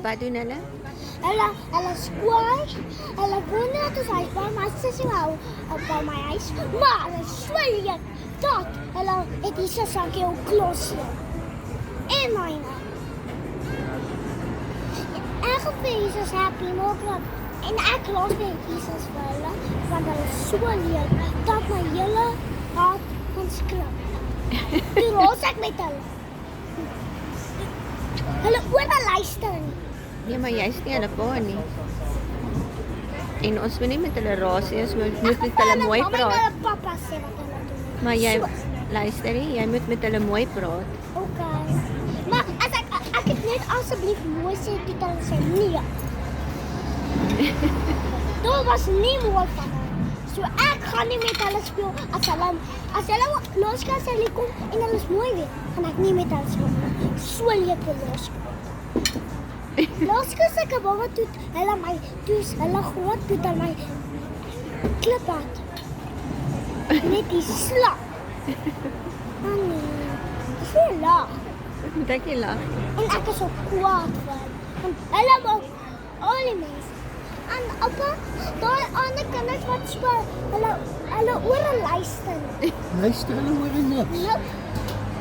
Wat doen hulle? Hulle squash, hulle woon net ons huis, by my sussie hou by my huis, maar hulle swellig dat hulle het hier sakkie op klosje. En myne. Ek hoop Jesus happy maak en ek los weer Jesus vir hulle, want hulle is so leuk dat my hele hart gaan skrik. Toe los ek met hulle. Hulle oor luister nie. Nee, maar jy's nie hulle pa nie. En ons moet nie met hulle raas nie, ons moet met hulle mooi Mamma en praat. hulle pappa sê wat hulle doen. Maar jy luister nie, jy moet met hulle mooi praat. Okay. Maar as ek het net asseblief mooi sê, toe hulle sê nee. Dit was nie mooi van hulle. So ek gaan nie met hulle speel as hulle losklas hulle kom en hulle is mooi weer, gaan ek nie met hulle speel. So leuk vir losklas. Losklas ek wou toe hulle my hulle groot toe hulle my klip had. Net die slag. Nee. So lag. Dink jy lag? En ek is so kwaad vir hulle. Want hulle maak al die mense. En appa, daai ander kinders wat speel, hulle oor luister. Luister hulle oor niks. Nope.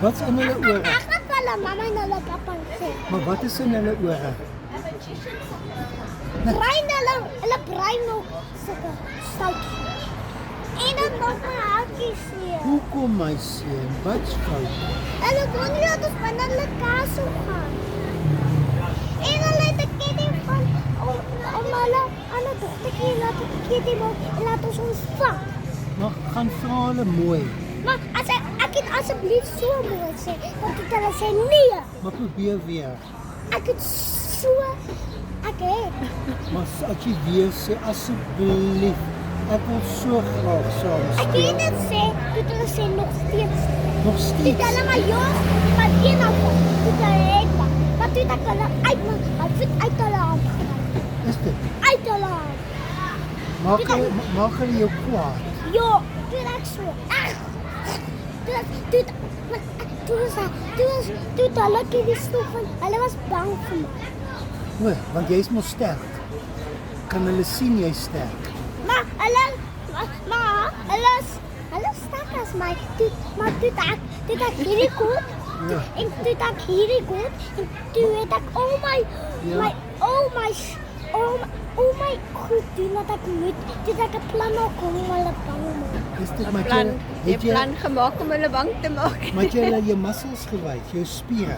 Wat's in hulle ore? Ek gaan vir hulle mamma en hulle pappa sê. Maar wat is in hulle ore? Hulle brein nog sulke stout. En dan maak my hartjie seer. Hoekom my seun? Wat's fout? Hulle wil nie dat ons binne hulle kasel gaan. En hulle het 'n ketting van om hulle ander dogtertjie laat 'n ketting maak en laat ons vang. Maar gaan vra hulle mooi. Maar as ek het asseblief so mooi sê, dan het hulle sê nee. Maar probeer weer. Ek het. Maar as jy weer sê asseblief, ek wil so graag saam Ek speel. het dit sê, toe hulle sê nog steeds. Nog Toe steeds. hulle my jong, maar een af toe hulle het maar toe ek hulle uit my voet uit hulle hand gehaal. Is dit? Uit hulle hand. Maak hulle jou kwaad. Ja, toe ek so. Toe hulle die stof van, hulle was bang vir my. O, want jy's mos sterk. Kan hulle sien jy's sterk? Maar hulle sterk as my. Maar toe ek hierdie goed Ja. en toe ek hierdie goed en toe het ek al my goed doen wat ek moet. Toe ek 'n plan maak om hulle bang te maak. Is dit Jy maar plan gemaak om hulle bang te maak. Maar jy het jou muscles gewys, jou spiere.